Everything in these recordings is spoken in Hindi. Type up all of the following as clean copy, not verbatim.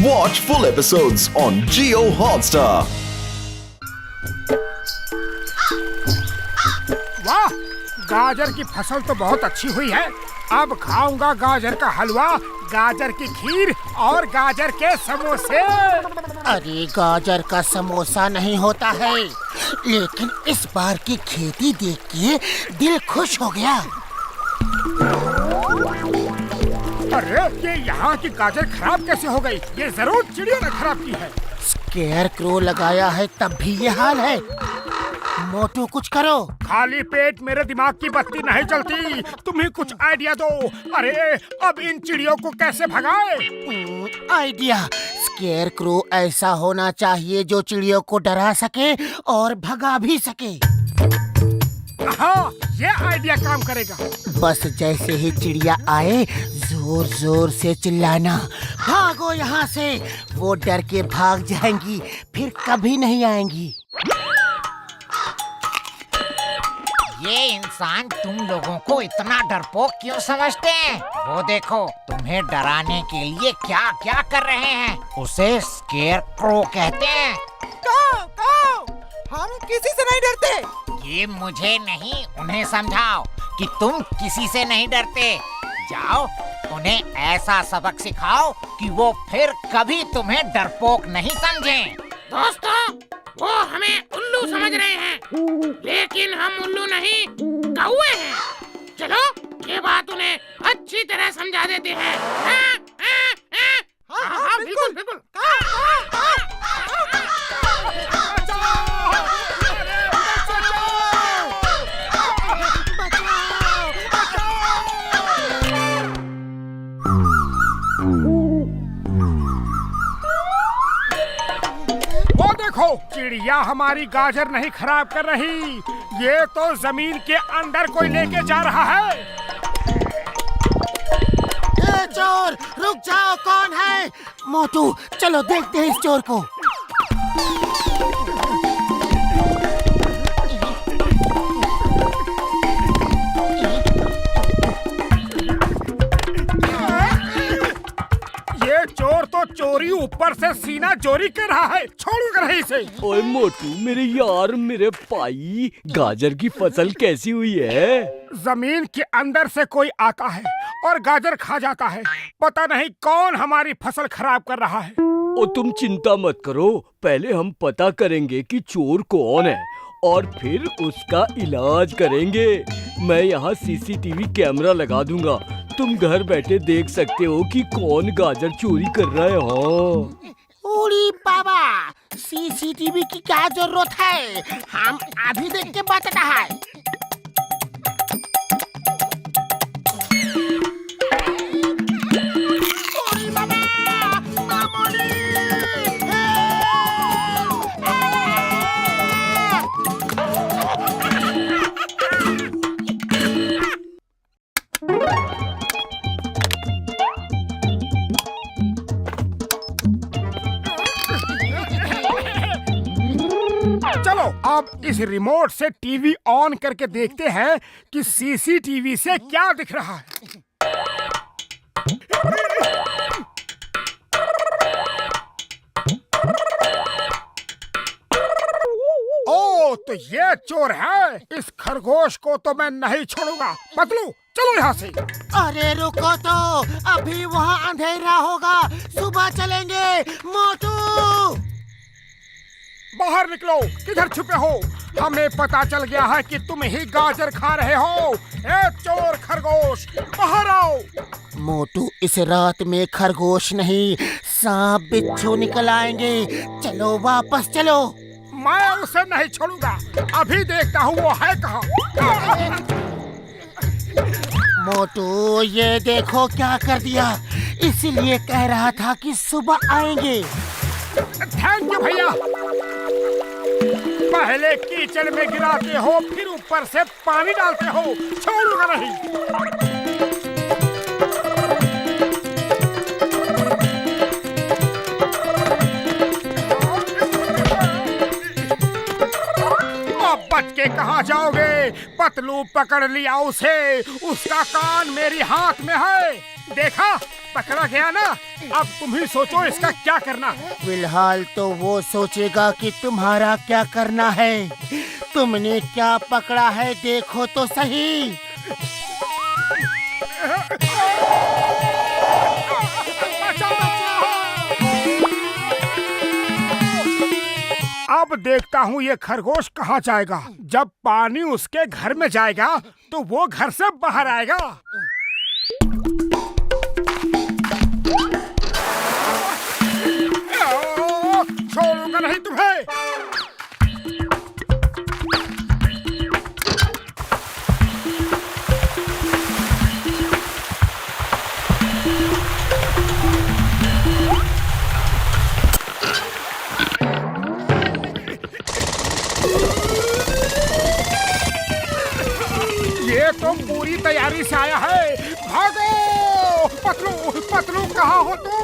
Watch full episodes on Jio Hotstar. वाह, गाजर की फसल तो बहुत अच्छी हुई है। अब खाऊंगा गाजर का हलवा, गाजर की खीर और गाजर के समोसे। अरे गाजर का समोसा नहीं होता है, लेकिन इस बार की खेती देख के दिल खुश हो गया। अरे ये यहाँ की गाजर खराब कैसे हो गई? ये जरूर चिड़ियों ने खराब की है। स्केयर क्रो लगाया है तब भी ये हाल है। मोटू कुछ करो। खाली पेट मेरे दिमाग की बत्ती नहीं जलती, तुम ही कुछ आइडिया दो। अरे अब इन चिड़ियों को कैसे भगाए? आइडिया, स्केयर क्रो ऐसा होना चाहिए जो चिड़ियों को डरा सके और भगा भी सके। हाँ, ये आइडिया काम करेगा। बस जैसे ही चिड़िया आए जोर जोर से चिल्लाना, भागो यहाँ से। वो डर के भाग जाएंगी, फिर कभी नहीं आएंगी। ये इंसान तुम लोगों को इतना डरपोक क्यों समझते हैं? वो देखो, तुम्हें डराने के लिए क्या क्या कर रहे हैं। उसे स्केयर क्रो कहते हैं। हम किसी से नहीं डरते। ये मुझे नहीं, उन्हें समझाओ कि तुम किसी से नहीं डरते। जाओ, उन्हें ऐसा सबक सिखाओ कि वो फिर कभी तुम्हें डरपोक नहीं समझें। दोस्तों, वो हमें उल्लू समझ रहे हैं, लेकिन हम उल्लू नहीं, कौवे हैं। चलो, ये बात उन्हें अच्छी तरह समझा देते हैं। हाँ, बिल्कुल बिल्कुल। चिड़िया हमारी गाजर नहीं खराब कर रही, ये तो जमीन के अंदर कोई लेके जा रहा है। ए चोर, रुक जाओ, कौन है? मोटू, चलो देखते हैं इस चोर को। चोर तो चोरी ऊपर से सीना चोरी कर रहा है, छोड़ूंगा नहीं इसे। ओए मोटू, मेरे यार, मेरे भाई, गाजर की फसल कैसी हुई है? जमीन के अंदर से कोई आता है और गाजर खा जाता है। पता नहीं कौन हमारी फसल खराब कर रहा है। ओ तुम चिंता मत करो, पहले हम पता करेंगे कि चोर कौन है और फिर उसका इलाज करेंगे। मैं यहाँ सीसीटीवी कैमरा लगा दूंगा, तुम घर बैठे देख सकते हो कि कौन गाजर चोरी कर रहा है। हाँ, ओरी बाबा, सीसीटीवी की क्या जरूरत है? हम अभी देख के बताता है। ओरी बाबा, मामूली, चलो अब इस रिमोट से टीवी ऑन करके देखते हैं कि सीसीटीवी से क्या दिख रहा है। ओ, तो ये चोर है। इस खरगोश को तो मैं नहीं छोड़ूंगा। पतलू, चलो यहाँ से। अरे रुको तो, अभी वहाँ अंधेरा होगा, सुबह चलेंगे। मोटू, बाहर निकलो, किधर छुपे हो? हमें पता चल गया है कि तुम ही गाजर खा रहे हो। ए चोर खरगोश, बाहर आओ। मोटू, इस रात में खरगोश नहीं, सांप बिच्छू निकल आएंगे। चलो वापस चलो। मैं उसे नहीं छोड़ूंगा, अभी देखता हूँ वो है कहाँ। मोटू, ये देखो क्या कर दिया। इसीलिए कह रहा था कि सुबह आएंगे। थैंक यू भैया। पहले कीचड़ में गिराते हो, फिर ऊपर से पानी डालते हो, छोड़ूंगा नहीं। अब बच के कहाँ जाओगे? पतलू पकड़ लिया उसे, उसका कान मेरी हाथ में है। देखा, पकड़ा गया ना, अब तुम ही सोचो इसका क्या करना है। फिलहाल तो वो सोचेगा कि तुम्हारा क्या करना है। तुमने क्या पकड़ा है देखो तो सही। अब देखता हूँ ये खरगोश कहाँ जाएगा। जब पानी उसके घर में जाएगा तो वो घर से बाहर आएगा। छोड़ूंगा नहीं तुम्हें। ये तो पूरी तैयारी से आया है। भागो! पतलू पतलू कहाँ हो तुम?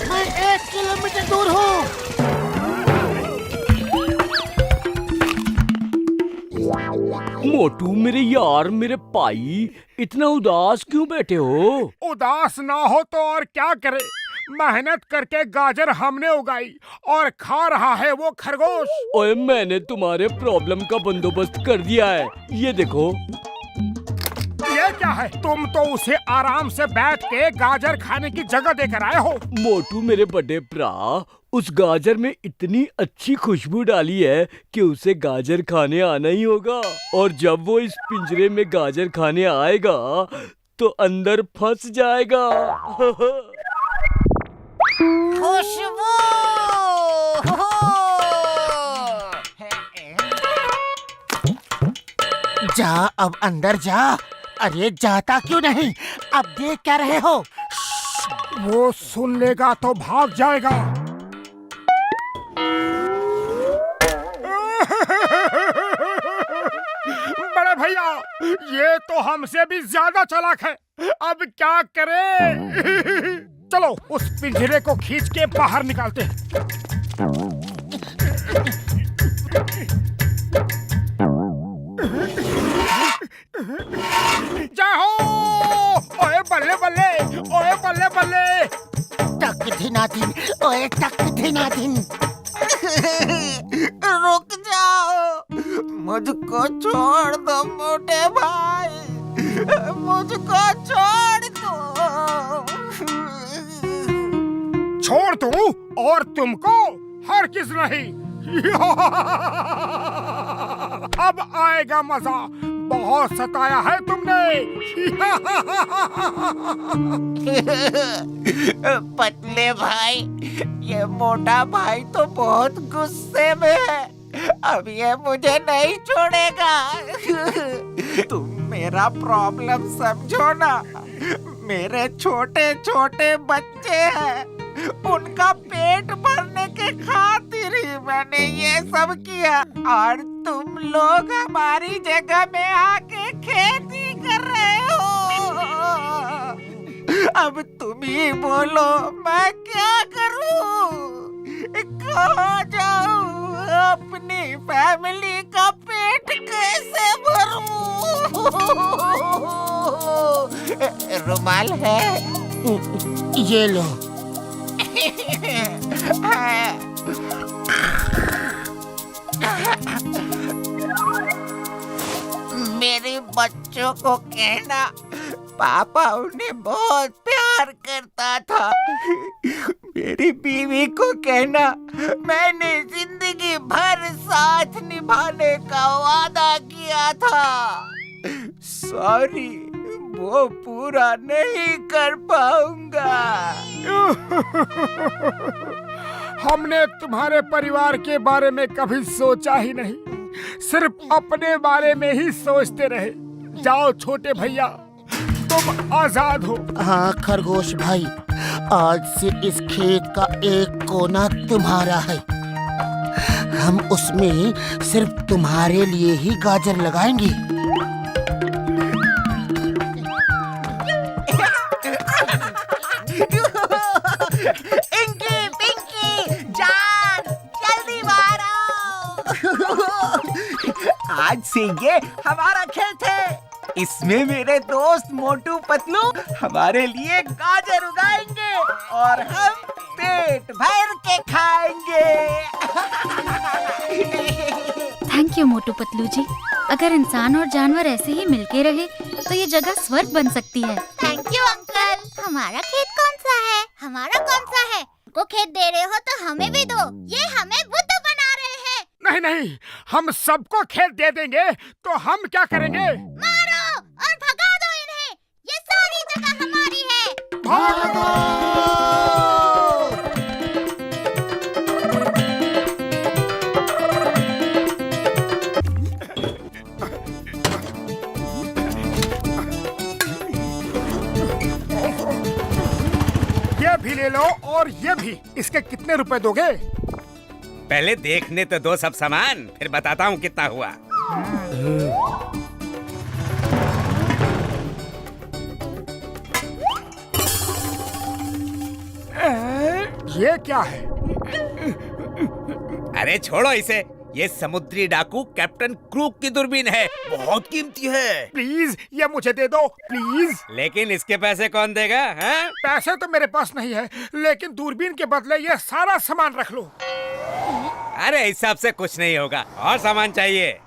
मैं 1 किलोमीटर दूर हूँ। मोटू मेरे यार, मेरे भाई, इतना उदास क्यों बैठे हो? उदास ना हो तो और क्या करे। मेहनत करके गाजर हमने उगाई और खा रहा है वो खरगोश। ओए, मैंने तुम्हारे प्रॉब्लम का बंदोबस्त कर दिया है। ये देखो। ये क्या है? तुम तो उसे आराम से बैठ के गाजर खाने की जगह देकर आए हो। मोटू मेरे बड़े भरा, उस गाजर में इतनी अच्छी खुशबू डाली है कि उसे गाजर खाने आना ही होगा। और जब वो इस पिंजरे में गाजर खाने आएगा तो अंदर फंस जाएगा। खुशबू! जा अब अंदर जा। अरे जाता क्यों नहीं? अब देख क्या रहे हो? वो सुन लेगा तो भाग जाएगा। बड़े भैया, ये तो हमसे भी ज्यादा चालाक है। अब क्या करें? चलो उस पिंजरे को खींच के बाहर निकालते हैं। जय हो! ओए बल्ले बल्ले, ओए बल्ले बल्ले। टक धिनाधिन, ओए टक धिनाधिन। रुक जाओ, मुझको छोड़ दो मोटे भाई, मुझको छोड़ दो। छोड़ दूं और तुमको हर किस नहीं। अब आएगा मजा। बहुत सताया है तुमने। पतले भाई, ये मोटा भाई तो बहुत गुस्से में है। अब ये मुझे नहीं छोड़ेगा। तुम मेरा प्रॉब्लम समझो ना। मेरे छोटे छोटे बच्चे हैं, उनका पेट भरने के खातिर ही मैंने ये सब किया। और तुम लोग हमारी जगह में आके खेती कर रहे हो। अब तुम ही बोलो मैं क्या करूं? कहाँ जाऊं? अपनी फैमिली का पेट कैसे भरूं? रुमाल है? ये लो। मेरे बच्चों को कहना पापा उन्हें बहुत प्यार करता था। मेरी बीवी को कहना मैंने जिंदगी भर साथ निभाने का वादा किया था। सॉरी, वो पूरा नहीं कर पाऊंगा। हमने तुम्हारे परिवार के बारे में कभी सोचा ही नहीं, सिर्फ अपने बारे में ही सोचते रहे। जाओ छोटे भैया, तुम आजाद हो। हाँ खरगोश भाई, आज से इस खेत का एक कोना तुम्हारा है। हम उसमें सिर्फ तुम्हारे लिए ही गाजर लगाएंगे। इंकी, पिंकी, जान, जल्दी बाहर आओ। आज से ये हमारा खेत है। इसमें मेरे दोस्त मोटू पतलू हमारे लिए गाजर उगाएंगे और हम पेट भर के खाएंगे। थैंक यू मोटू पतलू जी। अगर इंसान और जानवर ऐसे ही मिलके रहे तो ये जगह स्वर्ग बन सकती है। Thank you uncle. हमारा खेत कौन सा है? हमारा कौन सा है? को खेत दे रहे हो तो हमें भी दो। ये हमें बुद्धू बना रहे हैं। नहीं नहीं, हम सबको खेत दे देंगे तो हम क्या करेंगे? मारो और भगा दो इन्हें। ये सारी जगह हमारी है। भागो! ये भी ले लो और ये भी। इसके कितने रुपए दोगे? पहले देखने तो दो सब सामान, फिर बताता हूँ कितना हुआ। ये क्या है? अरे छोड़ो इसे, ये समुद्री डाकू कैप्टन क्रूक की दूरबीन है, बहुत कीमती है। प्लीज ये मुझे दे दो प्लीज। लेकिन इसके पैसे कौन देगा? हाँ? पैसे तो मेरे पास नहीं है, लेकिन दूरबीन के बदले ये सारा सामान रख लो। अरे हिसाब से कुछ नहीं होगा, और सामान चाहिए।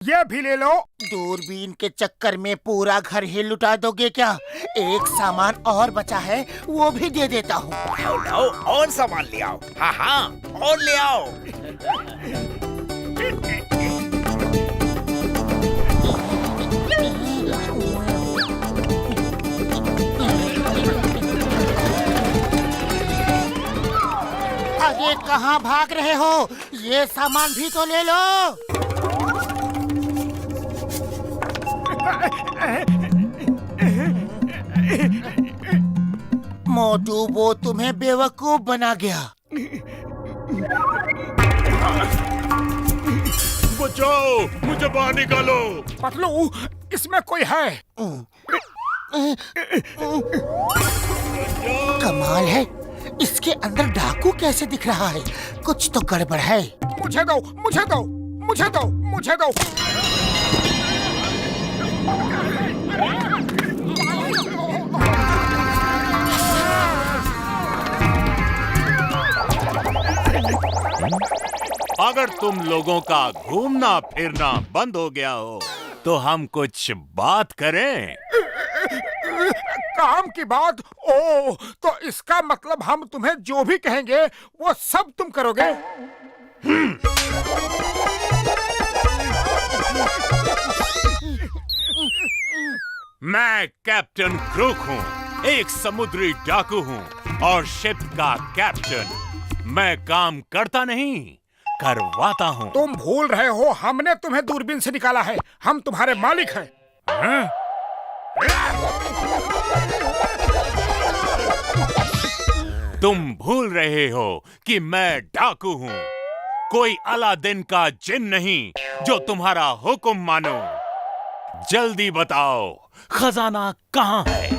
ये भी ले लो। दूरबीन के चक्कर में पूरा घर ही लुटा दोगे क्या? एक सामान और बचा है, वो भी दे देता हूँ। लाओ और सामान ले आओ। हाँ हाँ, और ले आओ। आगे कहाँ भाग रहे हो? ये सामान भी तो ले लो। मोटू वो तुम्हें बेवकूफ बना गया। बचाओ, मुझे बाहर निकालो। पतलू, इसमें कोई है? कमाल है, इसके अंदर डाकू कैसे दिख रहा है? कुछ तो गड़बड़ है। मुझे दो, मुझे दो, मुझे दो, मुझे दो। अगर तुम लोगों का घूमना फिरना बंद हो गया हो तो हम कुछ बात करें। काम की बात? ओ, तो इसका मतलब हम तुम्हें जो भी कहेंगे वो सब तुम करोगे? मैं कैप्टन क्रूक हूँ, एक समुद्री डाकू हूँ और शिप का कैप्टन। मैं काम करता नहीं, करवाता हूँ। तुम भूल रहे हो, हमने तुम्हें दूरबीन से निकाला है। हम तुम्हारे मालिक हैं। हाँ? तुम भूल रहे हो कि मैं डाकू हूँ, कोई अलादीन का जिन नहीं जो तुम्हारा हुक्म मानो। जल्दी बताओ, खजाना कहाँ है?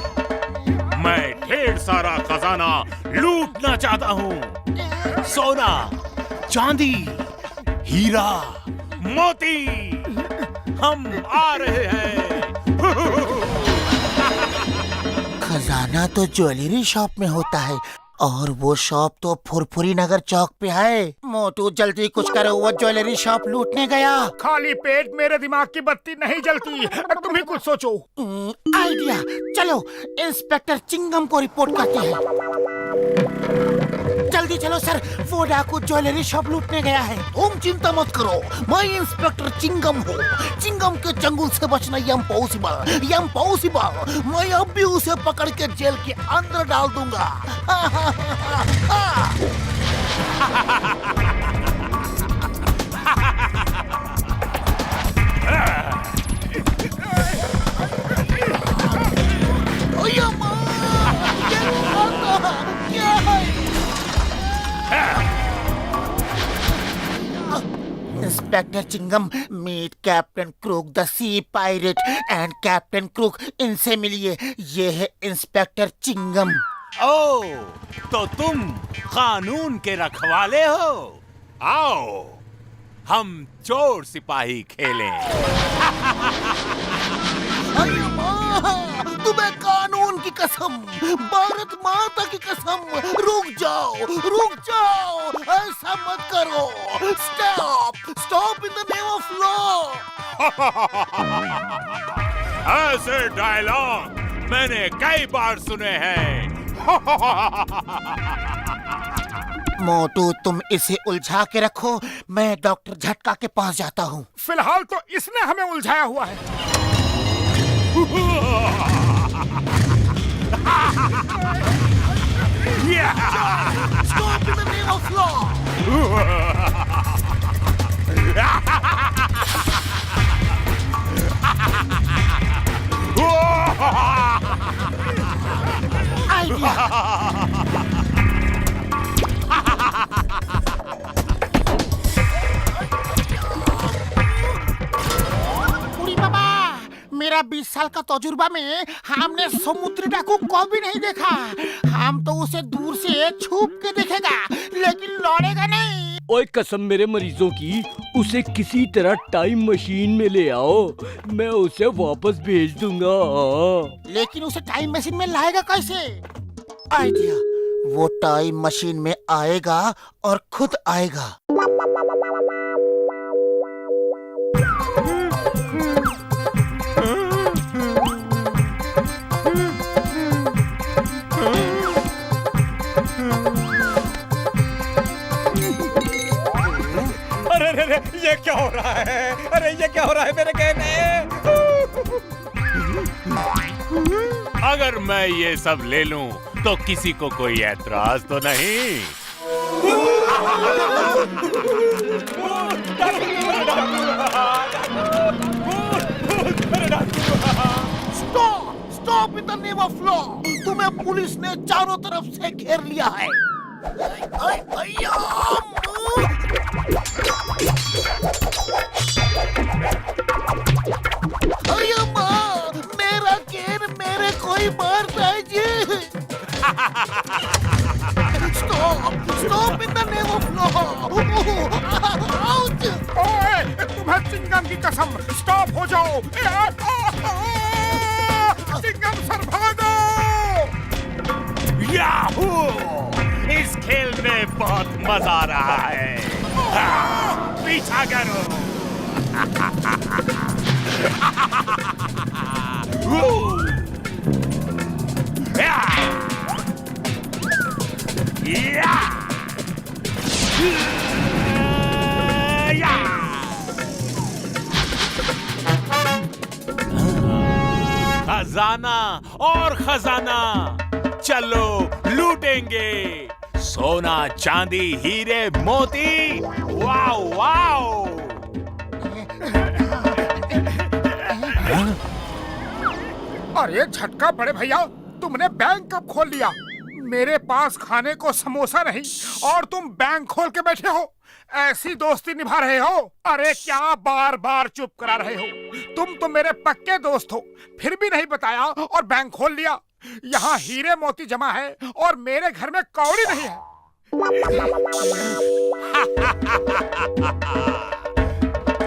मैं ढेर सारा खजाना लूटना चाहता हूँ। सोना, चांदी, हीरा, मोती, हम आ रहे हैं। खजाना तो ज्वेलरी शॉप में होता है और वो शॉप तो फुरफुरी नगर चौक पे है। मोटू जल्दी कुछ करो, वो ज्वेलरी शॉप लूटने गया। खाली पेट मेरे दिमाग की बत्ती नहीं जलती। तुम ही कुछ सोचो। आइडिया, चलो इंस्पेक्टर चिंगम को रिपोर्ट करते हैं। जल्दी चलो सर, वो डाकू ज्वेलरी शॉप लूटने गया है। तुम चिंता मत करो, मैं इंस्पेक्टर चिंगम हूँ। चिंगम के चंगुल से बचना इम्पॉसिबल, इम्पॉसिबल। मैं अब भी उसे पकड़ के जेल के अंदर डाल दूंगा। Inspector Chingam, meet captain Crook the sea pirate and captain Crook, इनसे मिलिए। ये है इंस्पेक्टर चिंगम। ओ, तो तुम कानून के रखवाले हो? आओ, हम चोर सिपाही खेलें। अरे माँ, तुम्हें कानून की कसम, भारत माता की कसम, रुक जाओ, ऐसा मत करो। Stop in the name of law. ऐसे डायलॉग मैंने कई बार सुने हैं। मोटू, तुम इसे उलझा के रखो, मैं डॉक्टर झटका के पास जाता हूँ। फिलहाल तो इसने हमें उलझाया हुआ है। Stop in the name of law! बुढ़ी बाबा, मेरा 20 साल का तजुर्बा में हमने समुद्री डाकू को भी नहीं देखा। हम तो उसे दूर से छुप के देखेगा, लेकिन लौड़ेगा नहीं। ओए कसम मेरे मरीजों की, उसे किसी तरह टाइम मशीन में ले आओ, मैं उसे वापस भेज दूंगा। लेकिन उसे टाइम मशीन में लाएगा कैसे? आइडिया, वो टाइम मशीन में आएगा और खुद आएगा। अरे ये क्या हो रहा है? अरे ये क्या हो रहा है मेरे कहने? अगर मैं ये सब ले लूं तो किसी को कोई ऐतराज तो नहीं? Stop in the name of law. तुम्हें पुलिस ने चारों तरफ से घेर लिया है। अरे माँ, मेरा केर मेरे कोई मारता है जी। Stop in the name of law. ओए, तुम्हें चिंगम की कसम, स्टॉप हो जाओ। चिंगम सर भागो। याहू! इस खेल में बहुत मजा आ रहा है। पीछा करो। खजाना और खजाना, चलो लूटेंगे। सोना, चांदी, हीरे, मोती। Wow wow! अरे झटका बड़े भैया, तुमने बैंक कब खोल लिया? मेरे पास खाने को समोसा नहीं और तुम बैंक खोल के बैठे हो। ऐसी दोस्ती निभा रहे हो? अरे क्या बार बार चुप करा रहे हो? तुम तो मेरे पक्के दोस्त हो, फिर भी नहीं बताया और बैंक खोल लिया। यहाँ हीरे मोती जमा है और मेरे घर में कौड़ी नहीं है।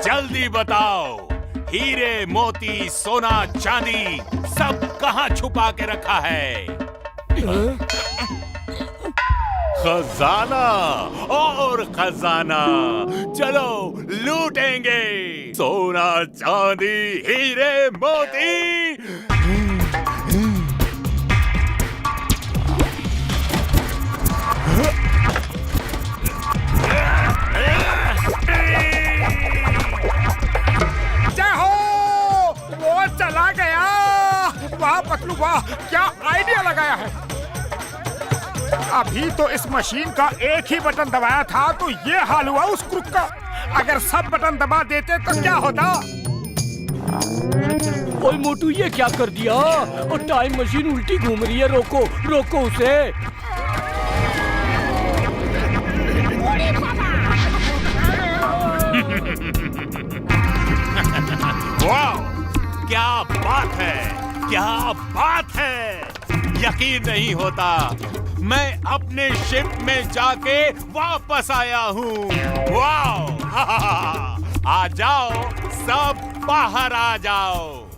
जल्दी बताओ, हीरे, मोती, सोना, चांदी सब कहाँ छुपा के रखा है? खजाना और खजाना, चलो लूटेंगे। सोना, चांदी, हीरे, मोती। जय हो, वो चला गया। वाह पतलू वाह, क्या आइडिया लगाया है। अभी तो इस मशीन का एक ही बटन दबाया था तो ये हाल हुआ उस क्रुक का। अगर सब बटन दबा देते तो क्या होता? ओए मोटू, ये क्या कर दिया? और टाइम मशीन उल्टी घूम रही है, रोको रोको उसे। वाह, क्या बात है, क्या बात है। यकीन नहीं होता, मैं अपने शिप में जाके वापस आया हूँ। वाह, आ जाओ, सब बाहर आ जाओ।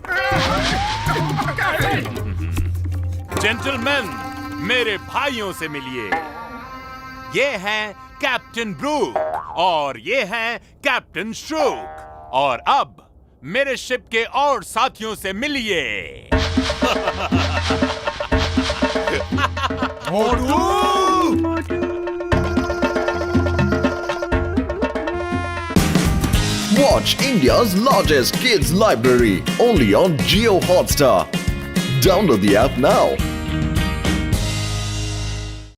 जेंटलमैन, मेरे भाइयों से मिलिए। ये हैं कैप्टन ब्रूक और ये हैं कैप्टन श्रूक। और अब मेरे शिप के और साथियों से मिलिए। Watch India's largest kids library only on Jio Hotstar. Download the app now.